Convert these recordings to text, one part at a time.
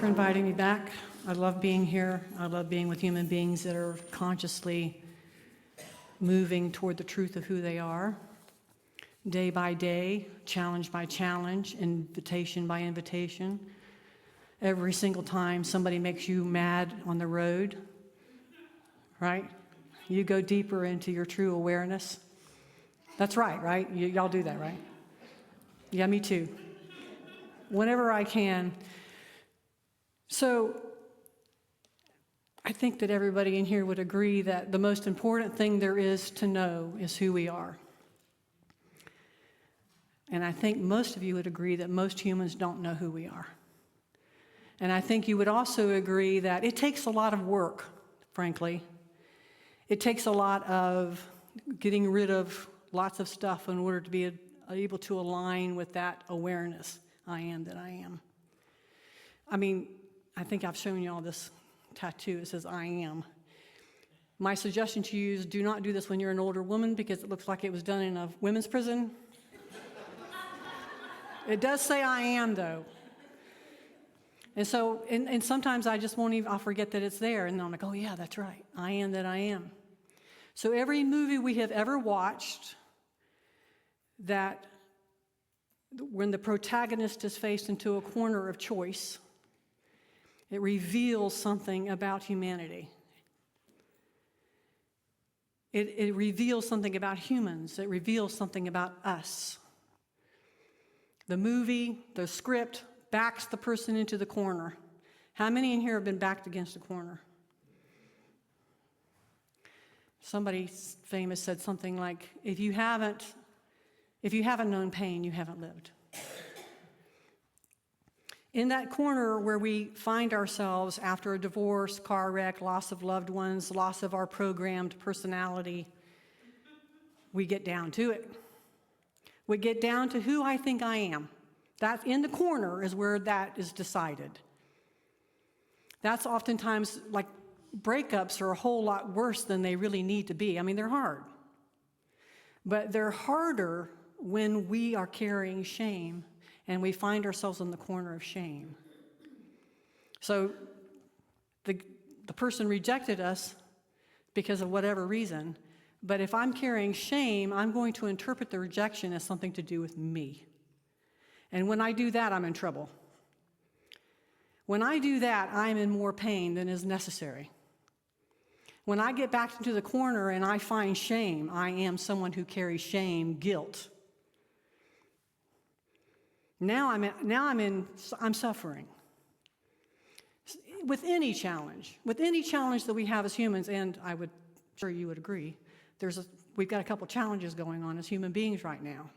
for inviting me back. I love being here. I love being with human beings that are consciously moving toward the truth of who they are, day by day, challenge by challenge, invitation by invitation. Every single time somebody makes you mad on the road, right? You go deeper into your true awareness. That's right? Y'all do that, right? Yeah, me too. Whenever I can. So I think that everybody in here would agree that the most important thing there is to know is who we are. And I think most of you would agree that most humans don't know who we are. And I think you would also agree that it takes a lot of work, frankly. It takes a lot of getting rid of lots of stuff in order to be able to align with that awareness, I am that I am. I mean, I think I've shown you all this tattoo. It says, I am. My suggestion to you is do not do this when you're an older woman because it looks like it was done in a women's prison. It does say I am, though. And so, and sometimes I just won't even, I'll forget that it's there. And then I'm like, oh yeah, that's right. I am that I am. So every movie we have ever watched that when the protagonist is faced into a corner of choice, it reveals something about humanity. It reveals something about humans. It reveals something about us. The movie, the script, backs the person into the corner. How many in here have been backed against a corner? Somebody famous said something like, if you haven't known pain, you haven't lived. In that corner where we find ourselves after a divorce, car wreck, loss of loved ones, loss of our programmed personality, we get down to it. We get down to who I think I am. That in the corner is where that is decided. That's oftentimes, like, breakups are a whole lot worse than they really need to be. I mean, they're hard. But they're harder when we are carrying shame and we find ourselves in the corner of shame. So the person rejected us because of whatever reason, but if I'm carrying shame, I'm going to interpret the rejection as something to do with me. And when I do that, I'm in trouble. When I do that, I'm in more pain than is necessary. When I get back into the corner and I find shame, I am someone who carries shame, guilt. Now I'm suffering. With any challenge that we have as humans, and sure you would agree, we've got a couple challenges going on as human beings right now.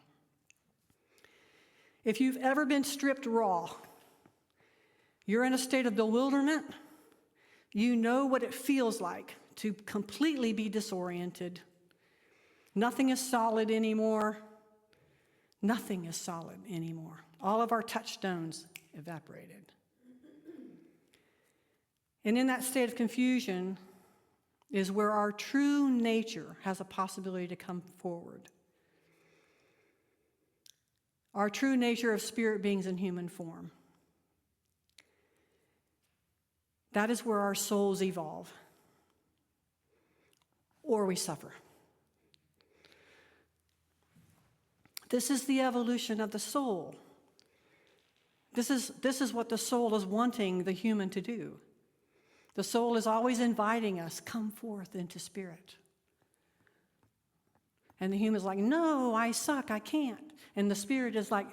If you've ever been stripped raw, you're in a state of bewilderment, you know what it feels like to completely be disoriented. Nothing is solid anymore. Nothing is solid anymore. All of our touchstones evaporated. And in that state of confusion is where our true nature has a possibility to come forward. Our true nature of spirit beings in human form. That is where our souls evolve, or we suffer. This is the evolution of the soul. This is what the soul is wanting the human to do. The soul is always inviting us, come forth into spirit. And the human's like, no, I suck, I can't. And the spirit is like,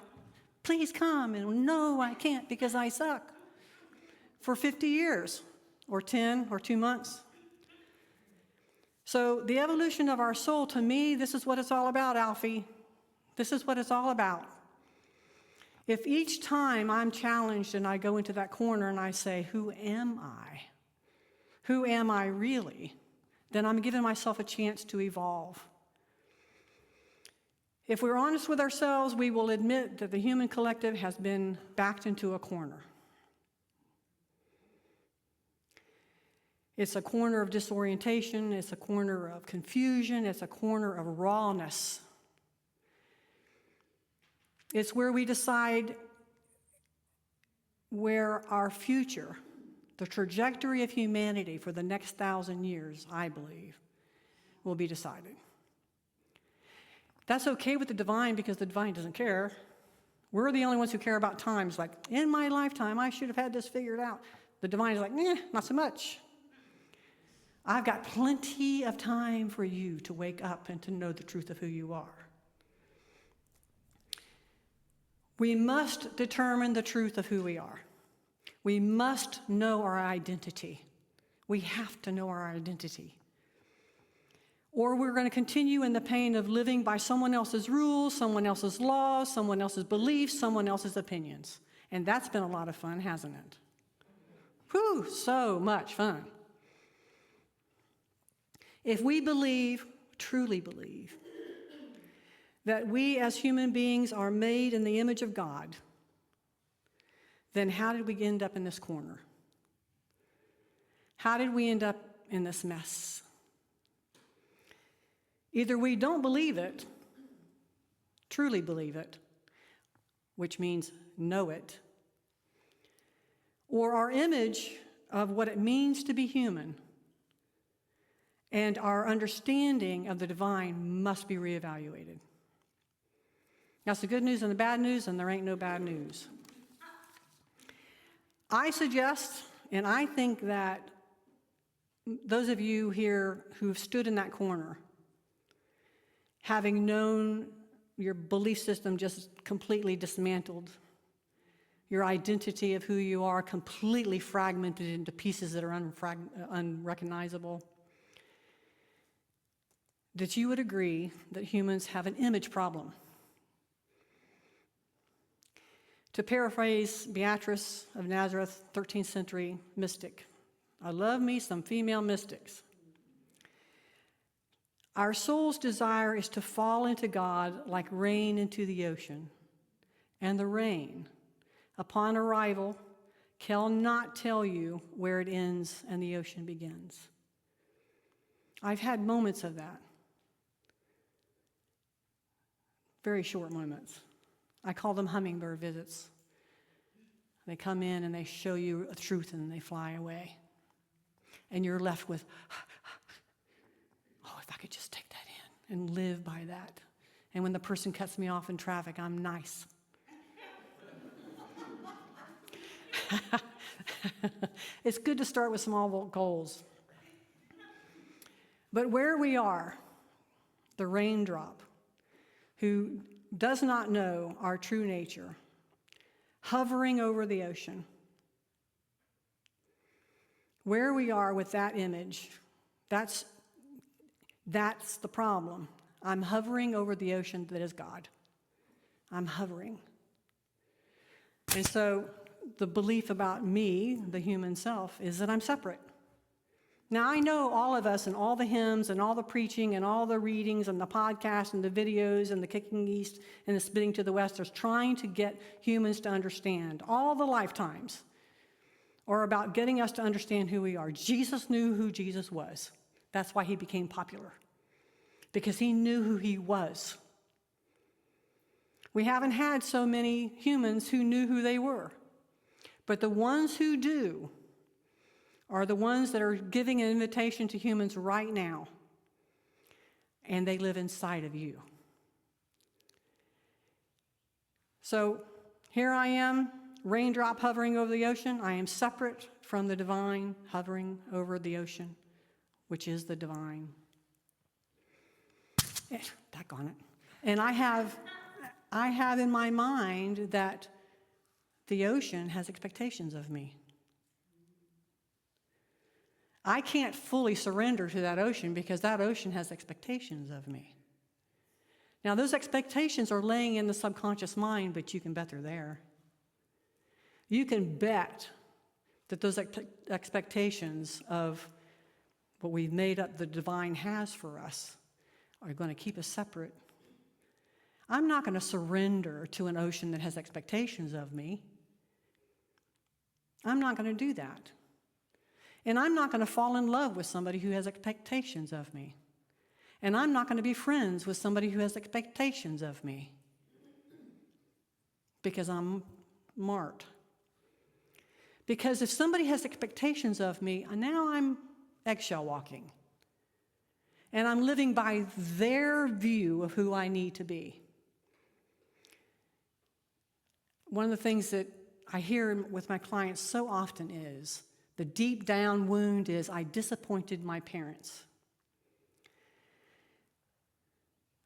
please come. And no, I can't because I suck. For 50 years, or 10, or 2 months. So the evolution of our soul, to me, this is what it's all about, Alfie. This is what it's all about. If each time I'm challenged and I go into that corner and I say, who am I? Who am I really? Then I'm giving myself a chance to evolve. If we're honest with ourselves, we will admit that the human collective has been backed into a corner. It's a corner of disorientation, it's a corner of confusion, it's a corner of rawness. It's where we decide where our future, the trajectory of humanity for the next 1,000 years, I believe, will be decided. That's okay with the divine because the divine doesn't care. We're the only ones who care about times. Like, in my lifetime, I should have had this figured out. The divine is like, not so much. I've got plenty of time for you to wake up and to know the truth of who you are. We must determine the truth of who we are. We must know our identity. We have to know our identity. Or we're going to continue in the pain of living by someone else's rules, someone else's laws, someone else's beliefs, someone else's opinions. And that's been a lot of fun, hasn't it? Whew, so much fun. If we believe, truly believe, that we as human beings are made in the image of God, then how did we end up in this corner? How did we end up in this mess? Either we don't believe it, truly believe it, which means know it, or our image of what it means to be human and our understanding of the divine must be reevaluated. That's the good news and the bad news, and there ain't no bad news. I suggest, and I think that those of you here who've stood in that corner, having known your belief system just completely dismantled, your identity of who you are completely fragmented into pieces that are unrecognizable, that you would agree that humans have an image problem. To paraphrase Beatrice of Nazareth, 13th century mystic, I love me some female mystics. Our soul's desire is to fall into God like rain into the ocean. And the rain, upon arrival, cannot tell you where it ends and the ocean begins. I've had moments of that. Very short moments. I call them hummingbird visits. They come in and they show you a truth and they fly away. And you're left with, oh, if I could just take that in and live by that. And when the person cuts me off in traffic, I'm nice. It's good to start with small goals. But where we are, the raindrop, who does not know our true nature, hovering over the ocean. Where we are with that image, that's the problem. I'm hovering over the ocean that is God. I'm hovering. And so the belief about me, the human self, is that I'm separate. Now, I know all of us and all the hymns and all the preaching and all the readings and the podcasts and the videos and the kicking east and the spitting to the west are trying to get humans to understand. All the lifetimes are about getting us to understand who we are. Jesus knew who Jesus was. That's why he became popular, because he knew who he was. We haven't had so many humans who knew who they were, but the ones who do are the ones that are giving an invitation to humans right now, and they live inside of you. So here I am, raindrop hovering over the ocean. I am separate from the divine hovering over the ocean, which is the divine. Daggone it. And I have in my mind that the ocean has expectations of me. I can't fully surrender to that ocean because that ocean has expectations of me. Now, those expectations are laying in the subconscious mind, but you can bet they're there. You can bet that those expectations of what we've made up the divine has for us are going to keep us separate. I'm not going to surrender to an ocean that has expectations of me. I'm not going to do that. And I'm not going to fall in love with somebody who has expectations of me. And I'm not going to be friends with somebody who has expectations of me. Because I'm smart. Because if somebody has expectations of me, now I'm eggshell walking. And I'm living by their view of who I need to be. One of the things that I hear with my clients so often is, the deep down wound is, I disappointed my parents.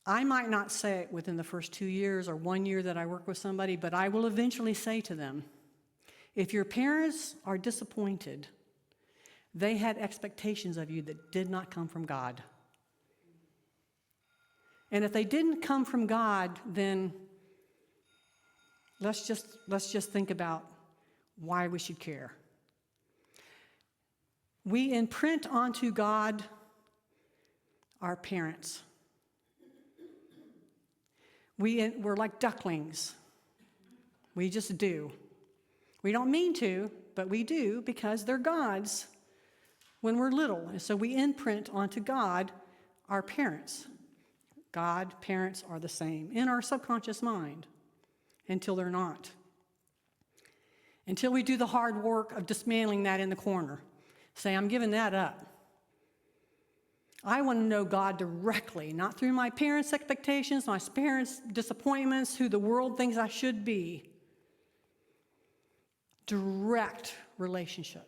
I might not say it within the first 2 years or 1 year that I work with somebody, but I will eventually say to them, if your parents are disappointed, they had expectations of you that did not come from God. And if they didn't come from God, then let's just think about why we should care. We imprint onto God our parents. We're like ducklings. We just do. We don't mean to, but we do because they're God's when we're little. And so we imprint onto God our parents. God, parents are the same in our subconscious mind until they're not. Until we do the hard work of dismantling that in the corner. Say, I'm giving that up. I want to know God directly, not through my parents' expectations, my parents' disappointments, who the world thinks I should be. Direct relationship.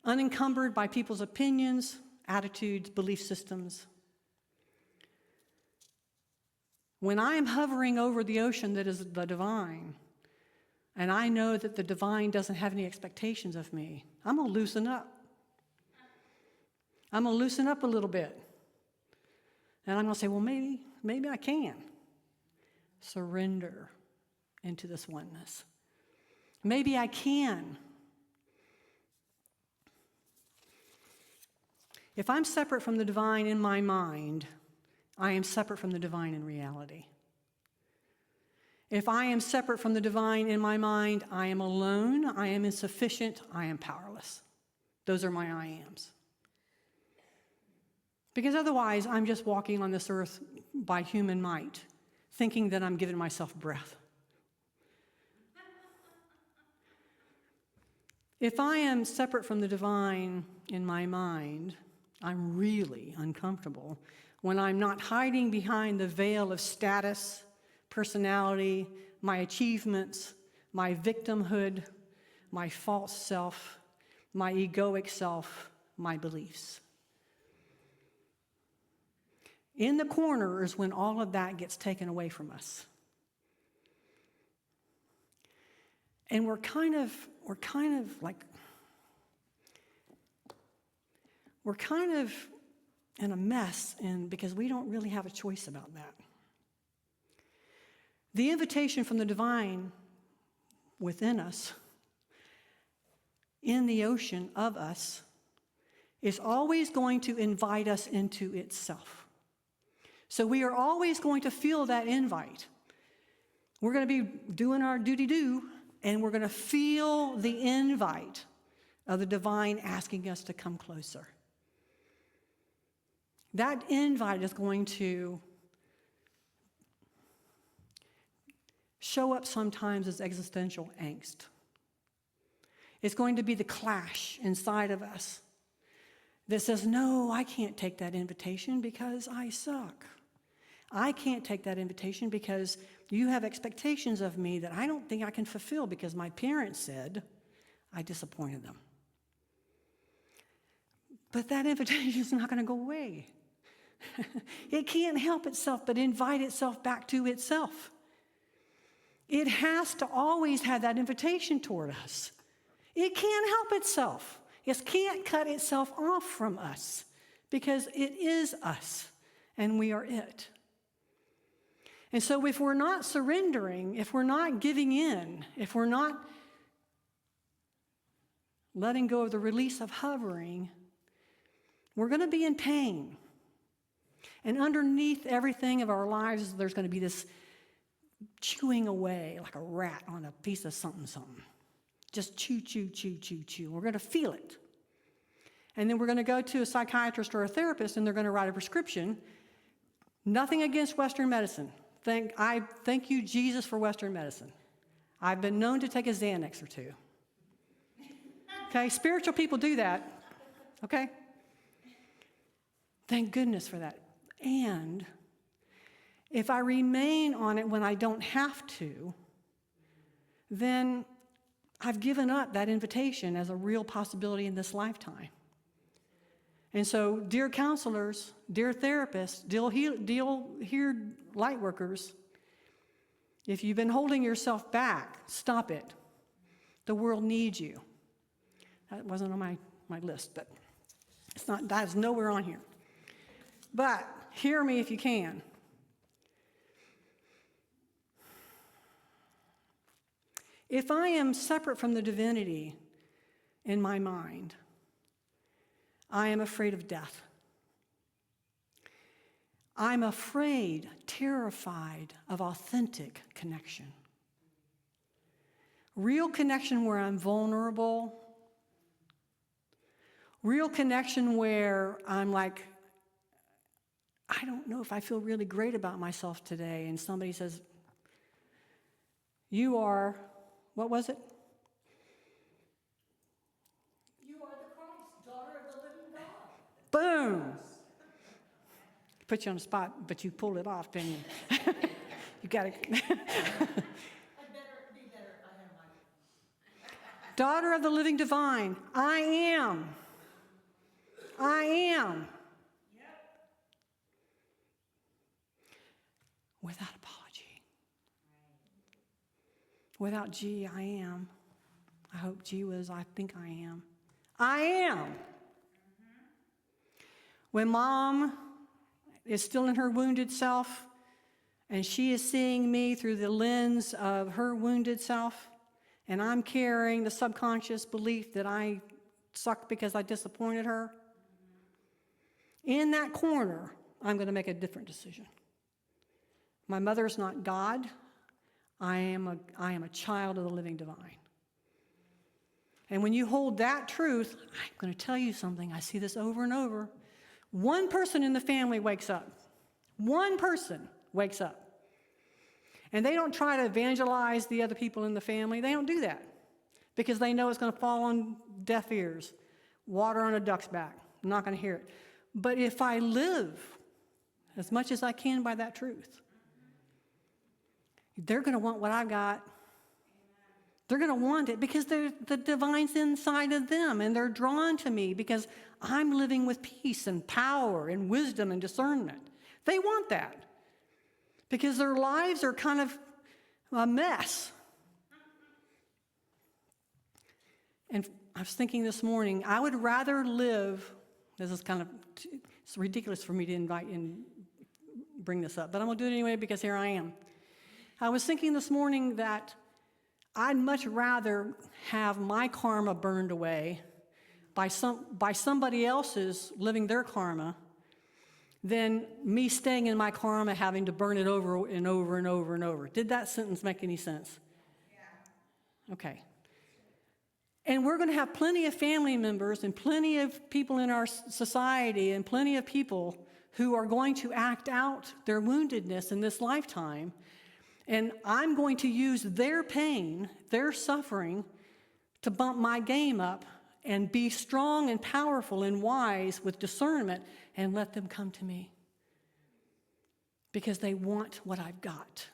Unencumbered by people's opinions, attitudes, belief systems. When I am hovering over the ocean that is the divine, and I know that the divine doesn't have any expectations of me, I'm going to loosen up. I'm going to loosen up a little bit. And I'm going to say, well, maybe I can. Surrender into this oneness. Maybe I can. If I'm separate from the divine in my mind, I am separate from the divine in reality. If I am separate from the divine in my mind, I am alone, I am insufficient, I am powerless. Those are my I ams. Because otherwise, I'm just walking on this earth by human might, thinking that I'm giving myself breath. If I am separate from the divine in my mind, I'm really uncomfortable when I'm not hiding behind the veil of status, personality, my achievements, my victimhood, my false self, my egoic self, my beliefs. In the corner is when all of that gets taken away from us. And we're kind of in a mess, because we don't really have a choice about that. The invitation from the divine within us, in the ocean of us, is always going to invite us into itself. So we are always going to feel that invite. We're going to be doing our duty-do, and we're going to feel the invite of the divine asking us to come closer. That invite is going to show up sometimes as existential angst. It's going to be the clash inside of us that says, no, I can't take that invitation because I suck. I can't take that invitation because you have expectations of me that I don't think I can fulfill because my parents said I disappointed them. But that invitation is not going to go away. It can't help itself but invite itself back to itself. It has to always have that invitation toward us. It can't help itself. It can't cut itself off from us because it is us and we are it. And so if we're not surrendering, if we're not giving in, if we're not letting go of the release of hovering, we're going to be in pain. And underneath everything of our lives, there's going to be this chewing away like a rat on a piece of something. Just chew, chew, chew, chew, chew. We're going to feel it. And then we're going to go to a psychiatrist or a therapist, and they're going to write a prescription. Nothing against Western medicine. I thank you, Jesus, for Western medicine. I've been known to take a Xanax or two. Okay, spiritual people do that. Okay? Thank goodness for that. And if I remain on it when I don't have to, then I've given up that invitation as a real possibility in this lifetime. And so, dear counselors, dear therapists, dear light workers, if you've been holding yourself back, stop it. The world needs you. That wasn't on my list, but that is nowhere on here. But hear me if you can. If I am separate from the divinity in my mind, I am afraid of death. I'm afraid, terrified of authentic connection. Real connection where I'm vulnerable. Real connection where I'm like, I don't know if I feel really great about myself today. And somebody says, you are, what was it? You are the Christ, daughter of the living God. Boom. Put you on the spot, but you pulled it off, didn't you? You got to. I'd better be better. I have my. Daughter of the living divine, I am. I am. Yep. Without apology. Without gee, I am. I hope gee was I think I am. I am. Mm-hmm. When mom is still in her wounded self and she is seeing me through the lens of her wounded self, and I'm carrying the subconscious belief that I suck because I disappointed her, in that corner, I'm going to make a different decision. My mother's not God. I am a child of the living divine. And when you hold that truth, I'm going to tell you something. I see this over and over. One person in the family wakes up. One person wakes up. And they don't try to evangelize the other people in the family. They don't do that because they know it's going to fall on deaf ears, water on a duck's back. I'm not going to hear it. But if I live as much as I can by that truth, they're going to want what I've got. They're going to want it because the divine's inside of them, and they're drawn to me because I'm living with peace and power and wisdom and discernment. They want that because their lives are kind of a mess. And I was thinking this morning, I would rather live. This is kind of, it's ridiculous for me to invite and bring this up, but I'm going to do it anyway because here I am. I was thinking this morning that I'd much rather have my karma burned away by somebody else's living their karma than me staying in my karma having to burn it over and over and over and over. Did that sentence make any sense? Yeah. Okay. And we're going to have plenty of family members and plenty of people in our society and plenty of people who are going to act out their woundedness in this lifetime. And I'm going to use their pain, their suffering, to bump my game up and be strong and powerful and wise with discernment and let them come to me. Because they want what I've got.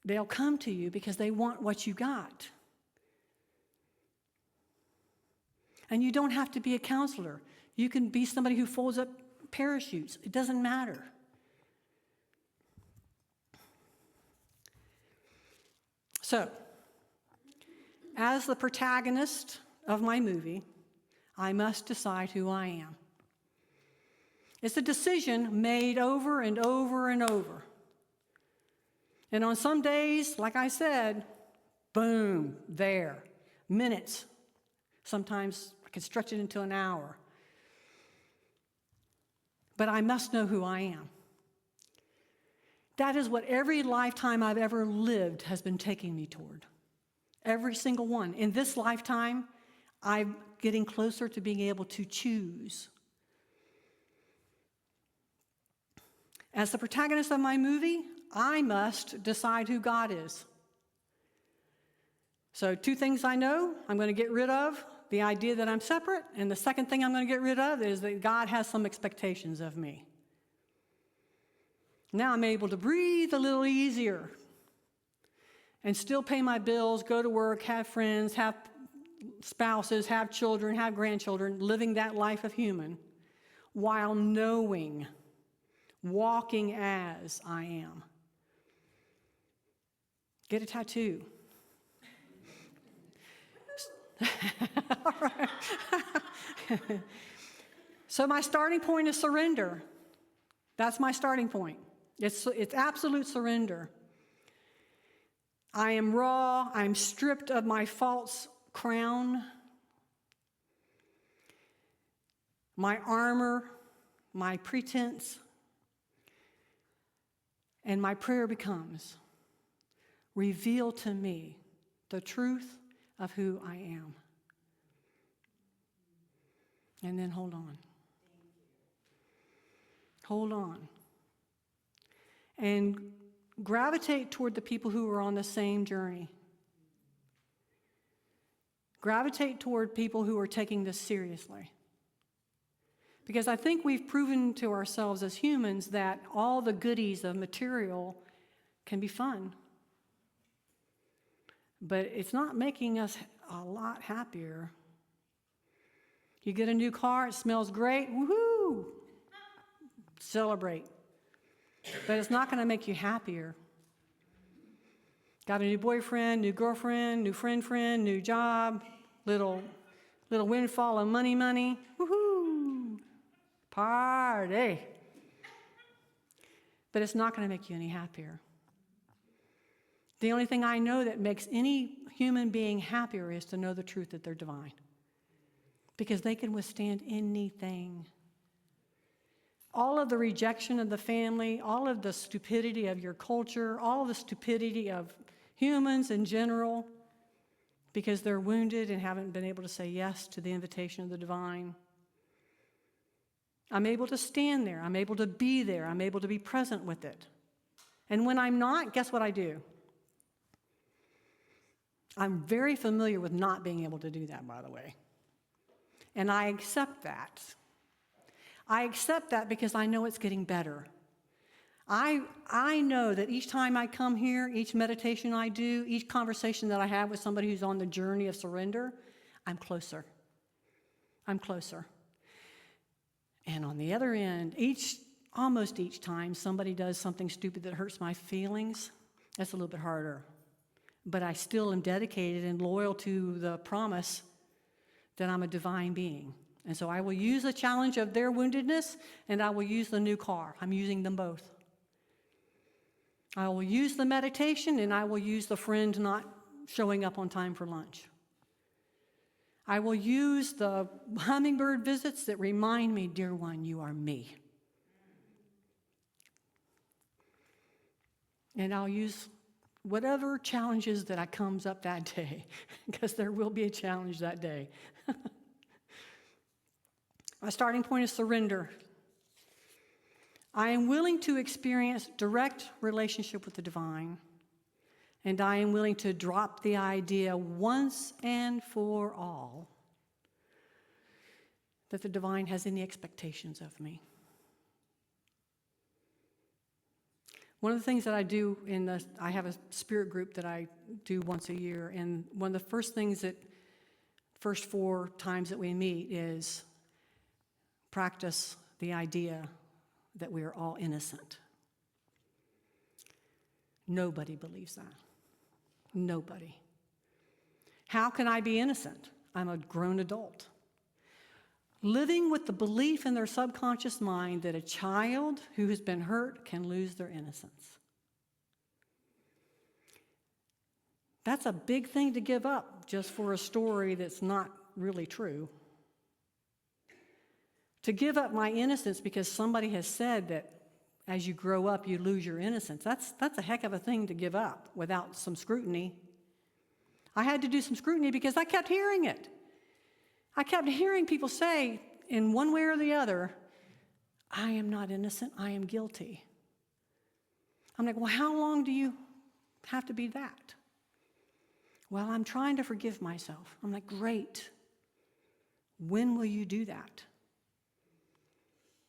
They'll come to you because they want what you got. And you don't have to be a counselor. You can be somebody who folds up parachutes. It doesn't matter. So, as the protagonist of my movie, I must decide who I am. It's a decision made over and over and over. And on some days, like I said, boom, there. Minutes. Sometimes I can stretch it into an hour. But I must know who I am. That is what every lifetime I've ever lived has been taking me toward. Every single one. In this lifetime, I'm getting closer to being able to choose. As the protagonist of my movie, I must decide who God is. So 2 things I know I'm going to get rid of, the idea that I'm separate, and the second thing I'm going to get rid of is that God has some expectations of me. Now I'm able to breathe a little easier and still pay my bills, go to work, have friends, have spouses, have children, have grandchildren, living that life of human, while knowing, walking as I am. Get a tattoo. All right. So my starting point is surrender. That's my starting point. It's absolute surrender. I am raw. I'm stripped of my false crown, my armor, my pretense, and my prayer becomes, reveal to me the truth of who I am. And then hold on. Hold on. And gravitate toward the people who are on the same journey. Gravitate toward people who are taking this seriously. Because I think we've proven to ourselves as humans that all the goodies of material can be fun. But it's not making us a lot happier. You get a new car, it smells great, woohoo! Celebrate. But it's not going to make you happier. Got a new boyfriend, new girlfriend, new friend, new job, little windfall of money, woohoo! Party. But it's not going to make you any happier. The only thing I know that makes any human being happier is to know the truth that they're divine. Because they can withstand anything. All of the rejection of the family, all of the stupidity of your culture, all of the stupidity of humans in general, because they're wounded and haven't been able to say yes to the invitation of the divine. I'm able to stand there. I'm able to be there. I'm able to be present with it. And when I'm not, guess what I do? I'm very familiar with not being able to do that, by the way. And I accept that. I accept that because I know it's getting better. I know that each time I come here, each meditation I do, each conversation that I have with somebody who's on the journey of surrender, I'm closer. I'm closer. And on the other end, almost each time somebody does something stupid that hurts my feelings, that's a little bit harder. But I still am dedicated and loyal to the promise that I'm a divine being. And so I will use the challenge of their woundedness, and I will use the new car. I'm using them both. I will use the meditation, and I will use the friend not showing up on time for lunch. I will use the hummingbird visits that remind me, dear one, you are me. And I'll use whatever challenges that comes up that day, because there will be a challenge that day. My starting point is surrender. I am willing to experience direct relationship with the divine, and I am willing to drop the idea once and for all that the divine has any expectations of me. One of the things that I do I have a spirit group that I do once a year, and one of the first 4 times that we meet is practice the idea that we are all innocent. Nobody believes that. Nobody. How can I be innocent? I'm a grown adult. Living with the belief in their subconscious mind that a child who has been hurt can lose their innocence. That's a big thing to give up just for a story that's not really true. To give up my innocence because somebody has said that as you grow up, you lose your innocence. That's a heck of a thing to give up without some scrutiny. I had to do some scrutiny because I kept hearing it. I kept hearing people say, in one way or the other, I am not innocent, I am guilty. I'm like, well, how long do you have to be that? Well, I'm trying to forgive myself. I'm like, great. When will you do that?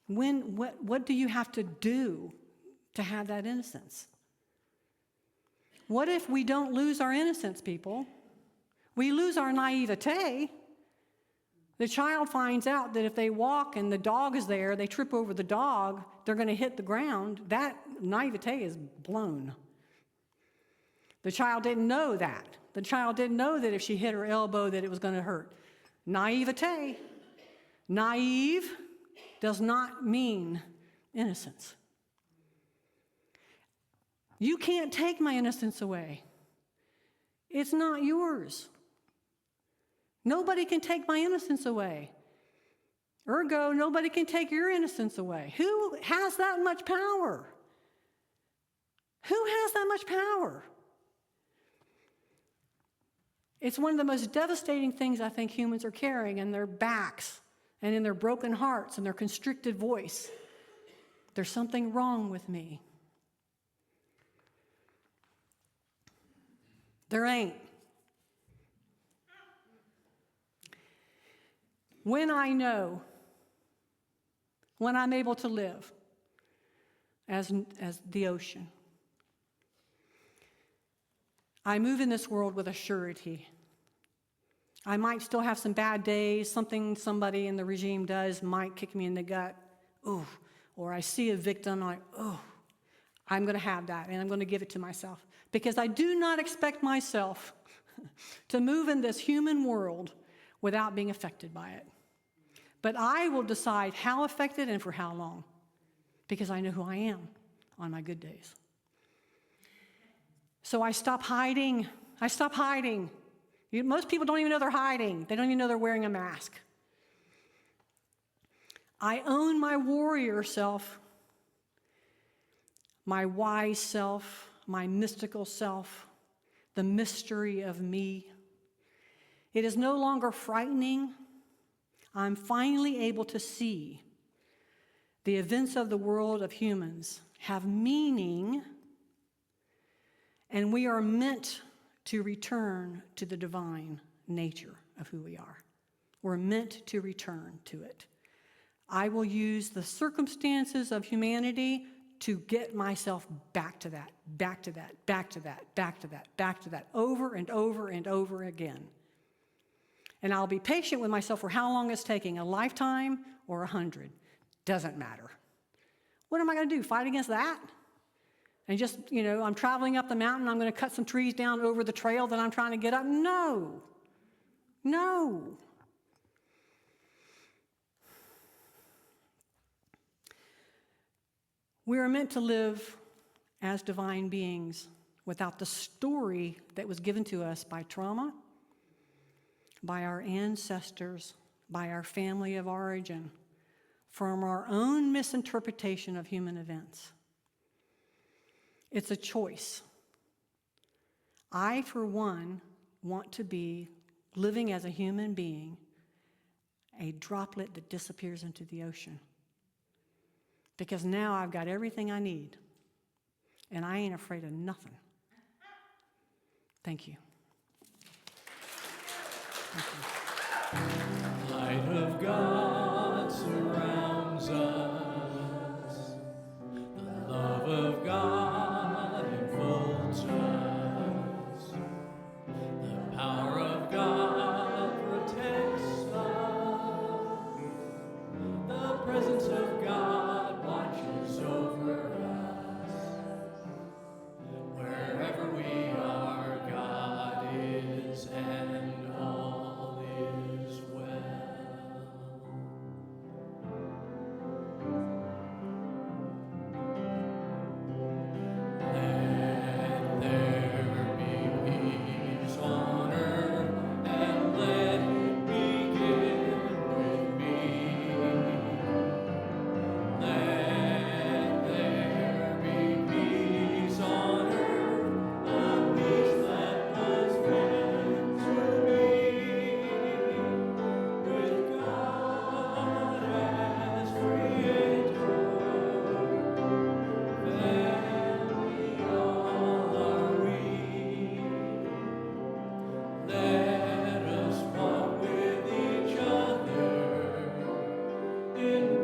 What do you have to do to have that innocence? What if we don't lose our innocence, people? We lose our naivete. The child finds out that if they walk and the dog is there, they trip over the dog, they're going to hit the ground. That naivete is blown. The child didn't know that. The child didn't know that if she hit her elbow that it was going to hurt. Naivete. Naive does not mean innocence. You can't take my innocence away. It's not yours. Nobody can take my innocence away. Ergo, nobody can take your innocence away. Who has that much power? Who has that much power? It's one of the most devastating things I think humans are carrying in their backs and in their broken hearts and their constricted voice. There's something wrong with me. There ain't. When I know, when I'm able to live as the ocean, I move in this world with a surety. I might still have some bad days. Somebody in the regime does might kick me in the gut. Ooh. Or I see a victim, I'm like, oh, I'm going to have that, and I'm going to give it to myself. Because I do not expect myself to move in this human world without being affected by it. But I will decide how affected and for how long, because I know who I am on my good days. So I stop hiding. Most people don't even know they're hiding. They don't even know they're wearing a mask. I own my warrior self, my wise self, my mystical self, the mystery of me. It is no longer frightening. I'm finally able to see the events of the world of humans have meaning, and we are meant to return to the divine nature of who we are. We're meant to return to it. I will use the circumstances of humanity to get myself back to that, over and over and over again. And I'll be patient with myself for how long it's taking, a lifetime or 100. Doesn't matter. What am I going to do, fight against that? And just, I'm traveling up the mountain, I'm going to cut some trees down over the trail that I'm trying to get up? No. We are meant to live as divine beings without the story that was given to us by trauma, by our ancestors, by our family of origin, from our own misinterpretation of human events. It's a choice. I, for one, want to be living as a human being, a droplet that disappears into the ocean. Because now I've got everything I need, and I ain't afraid of nothing. Thank you. Light of God surrounds us. The love of God enfolds us. The power of God protects us. The presence of God watches over us. Wherever we are, God is, and all is well. in